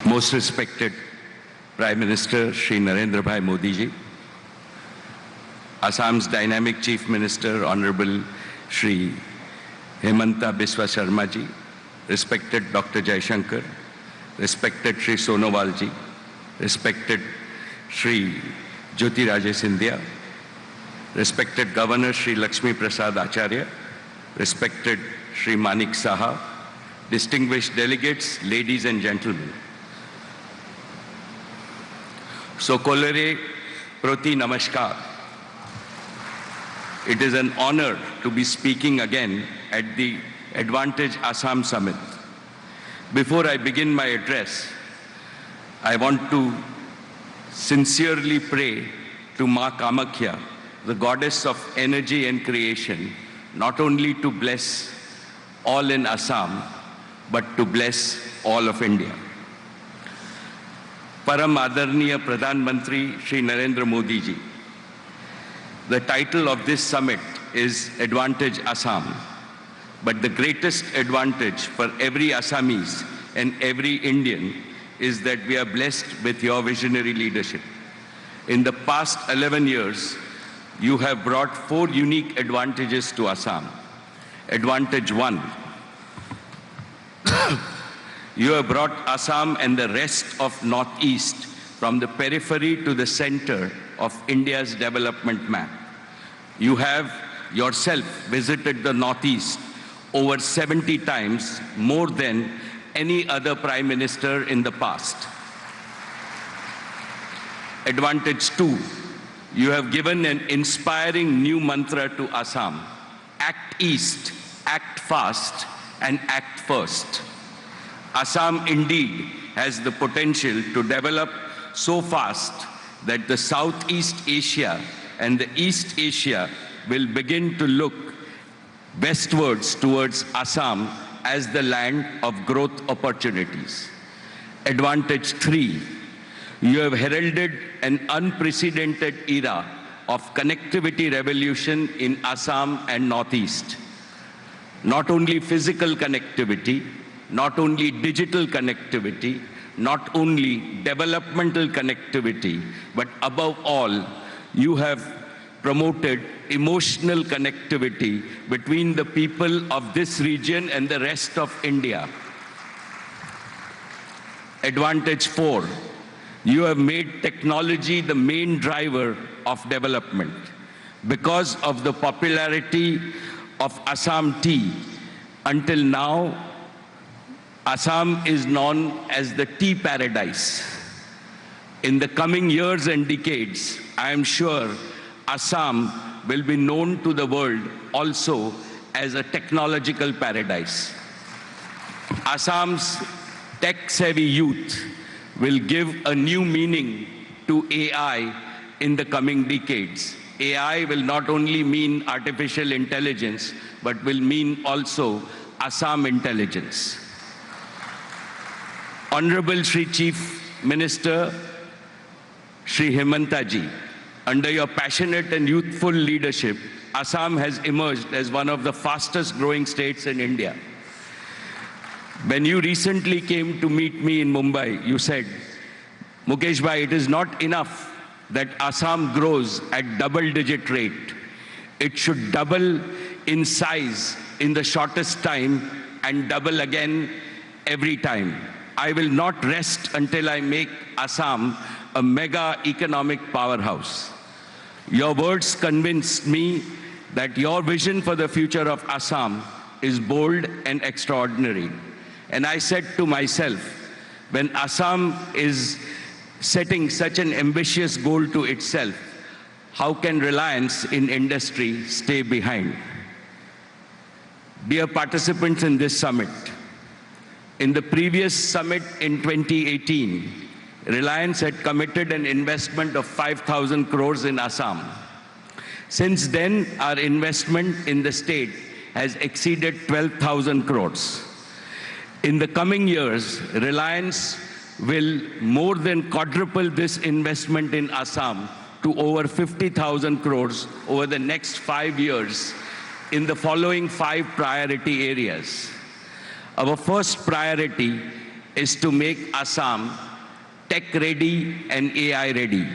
Most respected Prime Minister Shri Narendra Bhai Modi ji, Assam's dynamic Chief Minister Honorable Shri Himanta Biswa Sharma ji, respected Dr. Jaishankar, respected Shri Sonowal ji, respected Shri Jyoti Raje Scindia, respected Governor Shri Lakshmi Prasad Acharya, respected Shri Manik Saha, distinguished delegates, ladies and gentlemen. Sokolere Proti Namaskar. It is an honor to be speaking again at the Advantage Assam Summit. Before I begin my address, I want to sincerely pray to Ma Kamakhya, the goddess of energy and creation, not only to bless all in Assam, but to bless all of India. Param Adarniya Pradhan Mantri Shri Narendra Modi ji. The title of this summit is Advantage Assam, but the greatest advantage for every Assamese and every Indian is that we are blessed with your visionary leadership. In the past 11 years, you have brought 4 unique advantages to Assam. Advantage 1. You have brought Assam and the rest of Northeast from the periphery to the center of India's development map. You have yourself visited the Northeast over 70 times, more than any other Prime Minister in the past. Advantage 2. You have given an inspiring new mantra to Assam. Act East, act fast, and act first. Assam indeed has the potential to develop so fast that the Southeast Asia and the East Asia will begin to look westwards towards Assam as the land of growth opportunities. Advantage 3. You have heralded an unprecedented era of connectivity revolution in Assam and Northeast. Not only physical connectivity, not only digital connectivity, not only developmental connectivity, but above all, you have promoted emotional connectivity between the people of this region and the rest of India. Advantage 4. You have made technology the main driver of development. Because of the popularity of Assam tea, until now, Assam is known as the tea paradise. In the coming years and decades, I am sure Assam will be known to the world also as a technological paradise. Assam's tech-savvy youth will give a new meaning to AI in the coming decades. AI will not only mean artificial intelligence, but will mean also Assam intelligence. Honorable Shri Chief Minister Shri Himanta ji, under your passionate and youthful leadership, Assam has emerged as one of the fastest growing states in India. When you recently came to meet me in Mumbai, you said, Mukesh bhai, it is not enough that Assam grows at double-digit rate. It should double in size in the shortest time and double again every time. I will not rest until I make Assam a mega economic powerhouse. Your words convinced me that your vision for the future of Assam is bold and extraordinary. And I said to myself, when Assam is setting such an ambitious goal to itself, how can reliance in industry stay behind? Dear participants in this summit, in the previous summit in 2018, Reliance had committed an investment of 5,000 crores in Assam. Since then, our investment in the state has exceeded 12,000 crores. In the coming years, Reliance will more than quadruple this investment in Assam to over 50,000 crores over the next 5 years in the following 5 priority areas. Our first priority is to make Assam tech-ready and AI-ready.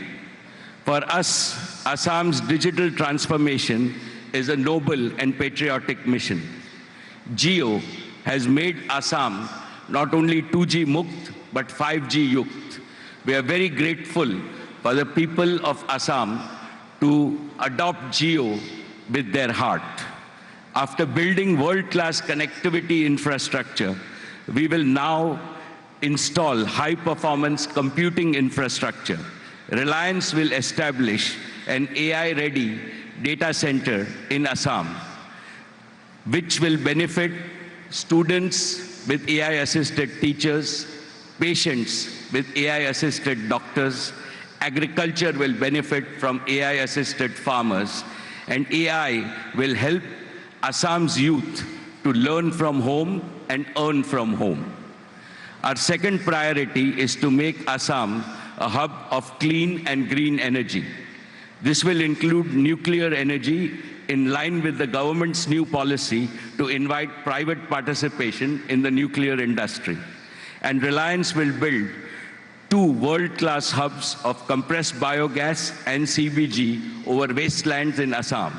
For us, Assam's digital transformation is a noble and patriotic mission. Jio has made Assam not only 2G Mukt, but 5G Yukt. We are very grateful for the people of Assam to adopt Jio with their heart. After building world-class connectivity infrastructure, we will now install high-performance computing infrastructure. Reliance will establish an AI-ready data center in Assam, which will benefit students with AI-assisted teachers, patients with AI-assisted doctors. Agriculture will benefit from AI-assisted farmers, and AI will help Assam's youth to learn from home and earn from home. Our second priority is to make Assam a hub of clean and green energy. This will include nuclear energy in line with the government's new policy to invite private participation in the nuclear industry. And Reliance will build 2 world-class hubs of compressed biogas and CBG over wastelands in Assam.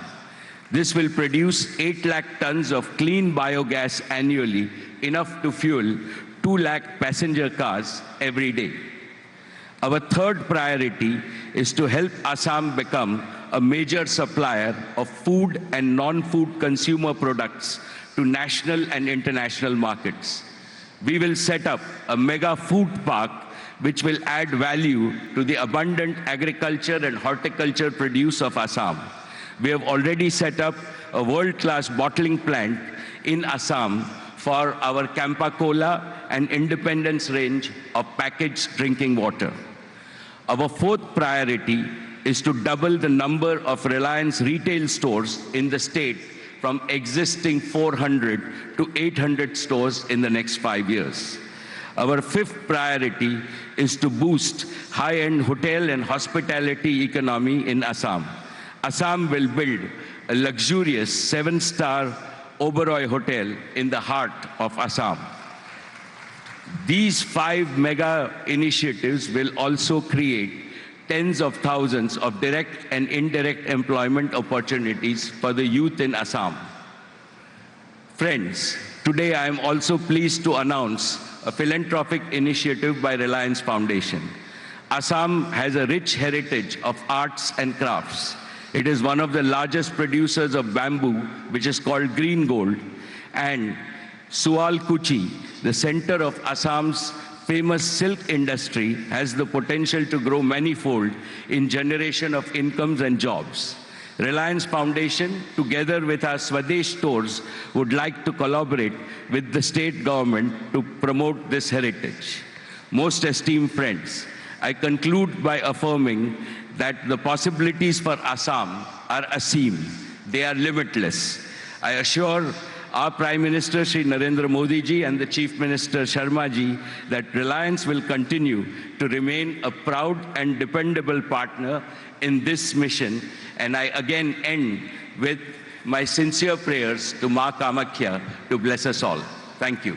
This will produce 8 lakh tons of clean biogas annually, enough to fuel 2 lakh passenger cars every day. Our third priority is to help Assam become a major supplier of food and non-food consumer products to national and international markets. We will set up a mega food park which will add value to the abundant agriculture and horticulture produce of Assam. We have already set up a world-class bottling plant in Assam for our Campa Cola and Independence range of packaged drinking water. Our fourth priority is to double the number of Reliance retail stores in the state from existing 400 to 800 stores in the next 5 years. Our fifth priority is to boost high-end hotel and hospitality economy in Assam. Assam will build a luxurious 7-star Oberoi hotel in the heart of Assam. These 5 mega initiatives will also create tens of thousands of direct and indirect employment opportunities for the youth in Assam. Friends, today I am also pleased to announce a philanthropic initiative by Reliance Foundation. Assam has a rich heritage of arts and crafts. It is one of the largest producers of bamboo, which is called green gold, and Sualkuchi, the center of Assam's famous silk industry, has the potential to grow manifold in generation of incomes and jobs. Reliance Foundation, together with our Swadesh stores, would like to collaborate with the state government to promote this heritage. Most esteemed friends, I conclude by affirming that the possibilities for Assam are aseem. They are limitless. I assure our Prime Minister Shri Narendra Modi ji and the Chief Minister Sharma ji that Reliance will continue to remain a proud and dependable partner in this mission. And I again end with my sincere prayers to Ma Kamakhya to bless us all. Thank you.